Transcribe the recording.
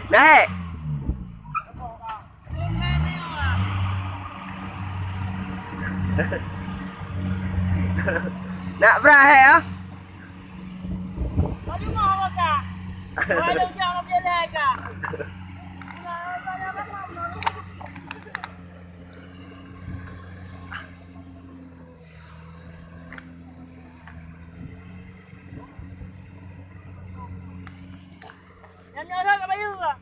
Naik. Nak berakhir ah? Baju mau kak? Baju jangan biar kak. Yang nyorok kat bayu kak?